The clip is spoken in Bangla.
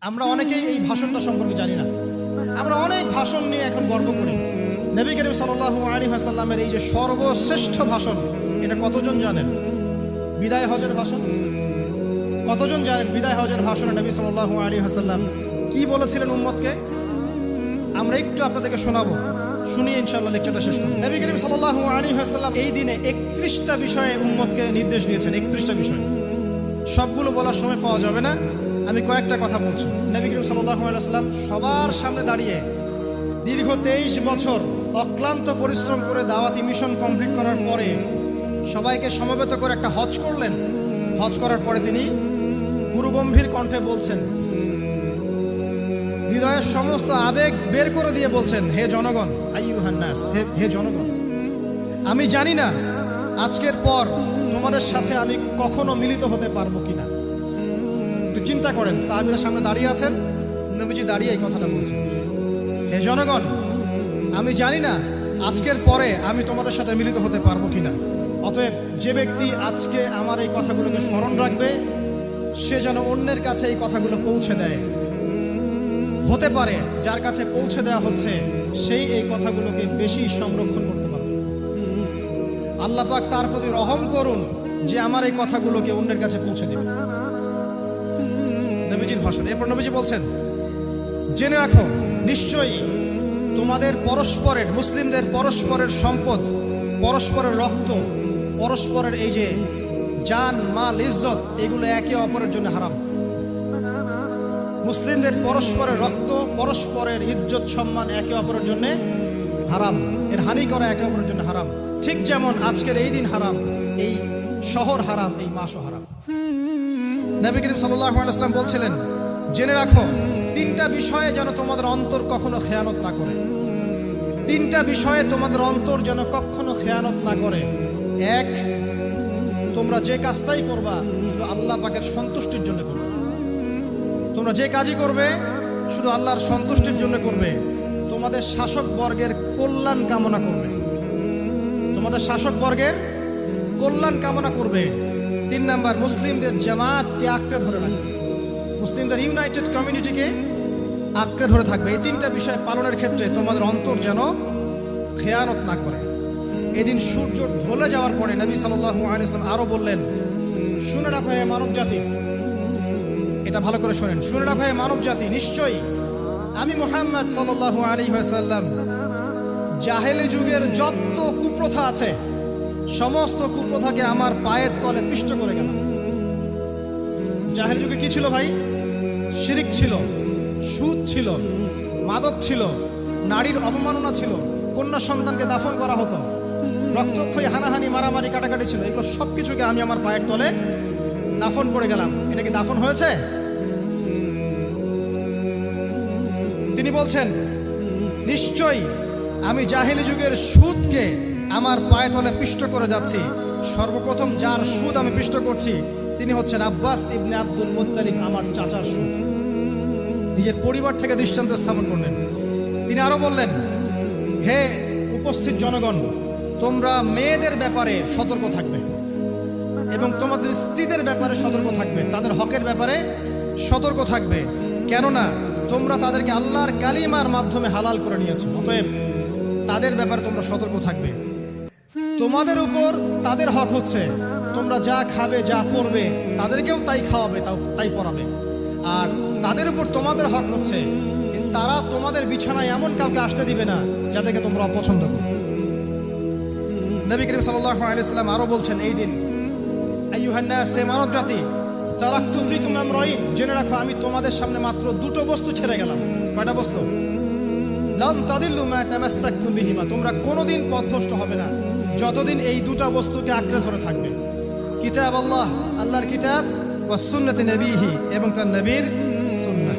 আমরা অনেকেই এই ভাষণটা সম্পর্কে জানি না। আমরা অনেক ভাষণ নিয়ে এখন গর্ব করি। নবী করিম সাল্লাল্লাহু আলাইহি ওয়াসাল্লামের এই যে সর্বশ্রেষ্ঠ ভাষণ, এটা কতজন জানেন? বিদায় হজের ভাষণ। কতজন জানেন বিদায় হজের ভাষণে নবী সাল্লাল্লাহু আলাইহি ওয়াসাল্লাম কি বলেছিলেন উম্মতকে? আমরা একটু আপনাদেরকে শোনাবো, শুনিয়ে ইনশাআল্লাহ লেকচারটা শেষ করব। নবী করিম সাল্লাল্লাহু আলাইহি ওয়াসাল্লাম এই দিনে 31টা বিষয়ে উম্মতকে নির্দেশ দিয়েছেন। 31টা বিষয়, সবগুলো বলার সময় পাওয়া যাবে না, আমি কয়েকটা কথা বলছি। নবী করিম সাল্লাল্লাহু আলাইহি ওয়াসাল্লাম সবার সামনে দাঁড়িয়ে দীর্ঘ 23 বছর অক্লান্ত পরিশ্রম করে দাওয়াতি মিশন কমপ্লিট করার পরে সবাইকে সমবেত করে একটা হজ করলেন। হজ করার পরে তিনি গুরুগম্ভীর কণ্ঠে বলছেন, হৃদয়ের সমস্ত আবেগ বের করে দিয়ে বলছেন, হে জনগণ, আইয়ুহান নাস, হে জনগণ, আমি জানি না আজকের পর তোমাদের সাথে আমি কখনো মিলিত হতে পারবো কিনা। একটু চিন্তা করেন, সাহাবীরা সামনে দাঁড়িয়ে আছেন, নবীজি দাঁড়িয়ে এই কথাটা বলছেন, হে জনগণ, আমি জানি না আজকের পরে আমি তোমাদের সাথে মিলিত হতে পারবো কিনা। অতএব যে ব্যক্তি আজকে আমার এই কথাগুলোকে স্মরণ রাখবে, সে যেন অন্যের কাছে এই কথাগুলো পৌঁছে দেয়। হতে পারে যার কাছে পৌঁছে দেওয়া হচ্ছে সেই এই কথাগুলোকে বেশি সংরক্ষণ করতে পারবে। আল্লাহ পাক তার প্রতি রহম করুন যে আমার এই কথাগুলোকে অন্যের কাছে পৌঁছে দেবে। নবীজির ভাষণ। এরপর নবীজি বলছেন, জেনে রাখো, নিশ্চয়ই তোমাদের পরস্পরের, মুসলিমদের পরস্পরের সম্পদ, পরস্পরের রক্ত, পরস্পরের এই যে জান, মাল, ইজ্জত, এগুলো একে অপরের জন্য হারাম। মুসলিমদের পরস্পরের রক্ত, পরস্পরের ইজ্জত, সম্মান একে অপরের জন্য হারাম। এর হানি করা একে অপরের জন্য হারাম। ঠিক যেমন আজকের এই দিন হারাম, এই শহর হারাম, এই মাসও হারাম। নবী করিম সাল্লাল্লাহু আলাইহি ওয়াসাল্লাম বলছিলেন, জেনে রাখো, 3টা বিষয়ে যেন তোমাদের অন্তর কখনো খেয়ানত না করে। 3টা বিষয়ে তোমাদের অন্তর যেন কখনো খেয়ানত না করে। 1, তোমরা যে কাজটাই করবা শুধু আল্লাহ পাকের সন্তুষ্টির জন্য করবে। তোমরা যে কাজই করবে শুধু আল্লাহর সন্তুষ্টির জন্য করবে। তোমাদের শাসক বর্গের কল্যাণ কামনা করবে। তোমাদের শাসক বর্গের কল্যাণ কামনা করবে। 3 নাম্বার, মুসলিমদের জামাতকে আঁকড়ে ধরে রাখবে। মুসলিমদের ইউনাইটেড কমিউনিটিকে আঁকড়ে ধরে থাকবে। এই 3টা বিষয় পালনের ক্ষেত্রে তোমাদের অন্তর যেন খেয়ানত না করে। এদিন সূর্য ঢলে যাওয়ার পরে নবী সাল্লাল্লাহু আলাইহি ওয়াসাল্লাম আরো বললেন, শুনে রাখো হে মানব জাতি, এটা ভালো করে শোনেন, শুনে রাখো হে মানব জাতি, নিশ্চয়ই আমি মুহাম্মদ সাল্লাল্লাহু আলাইহি ওয়াসাল্লাম জাহেলি যুগের যত কুপ্রথা আছে সমস্ত কুপ্রথাকে আমার পায়ের তলে পিষ্ট করে গেলাম। জাহেলি যুগে কি ছিল ভাই? শিরিক ছিল, সুদ ছিল, মাদক ছিল, নারীর অবমাননা ছিল, কন্যা সন্তানকে দাফন করা হতো, রক্তক্ষয়ী, হানাহানি, মারামারি, কাটাকাটি ছিল। এগুলো সবকিছুকে আমি আমার পায়ের তলে দাফন করে গেলাম। এটা কি দাফন হয়েছে? তিনি বলছেন, নিশ্চয়ই আমি জাহেলি যুগের সুদকে আমার পায়ে তলে পিষ্ট করে যাচ্ছি। সর্বপ্রথম যার সুদ আমি পিষ্ট করছি তিনি হচ্ছেন আব্বাস ইবনে আব্দুল মুত্তালিব, আমার চাচার সুদ। নিজের পরিবার থেকে দৃষ্টান্ত স্থাপন করলেন। তিনি আরো বললেন, হে উপস্থিত জনগণ, তোমরা মেয়েদের ব্যাপারে সতর্ক থাকবে এবং তোমাদের স্ত্রীদের ব্যাপারে সতর্ক থাকবে, তাদের হকের ব্যাপারে সতর্ক থাকবে, কেননা তোমরা তাদেরকে আল্লাহর কালিমার মাধ্যমে হালাল করে নিয়েছো। অতএব তাদের ব্যাপারে তোমরা সতর্ক থাকবে। তোমাদের উপর তাদের হক হচ্ছে তোমরা যা খাবে, যা পরবে, তাদেরকেও তাই খাওয়াবে, তাই পরাবে। আর তাদের উপর তোমাদের হক হচ্ছে তারা তোমাদের বিছানায় এমন কাউকে আসতে দিবে না যাদেরকে তোমরা অপছন্দ করো। নবী করিম সাল্লাল্লাহু আলাইহি ওয়াসাল্লাম আরো বলছেন, এই দিন, আইয়ুহান নাস, মানব জাতি, তারাকতু ফিকুম আমরাইন, জেনে রাখো আমি তোমাদের সামনে মাত্র 2টো বস্তু ছেড়ে গেলাম। কয়টা বস্তু? লান তাদিল্লু মা তামাসসাকতুম বিহিমা, তোমরা কোনোদিন পথভ্রষ্ট হবে না যতদিন এই 2টা বস্তুকে আঁকড়ে ধরে থাকবে। কিতাব আল্লাহ, আল্লাহর কিতাব, ওয়া সুন্নতি নবীহি, এবং তার নবীর সুন্নাহ।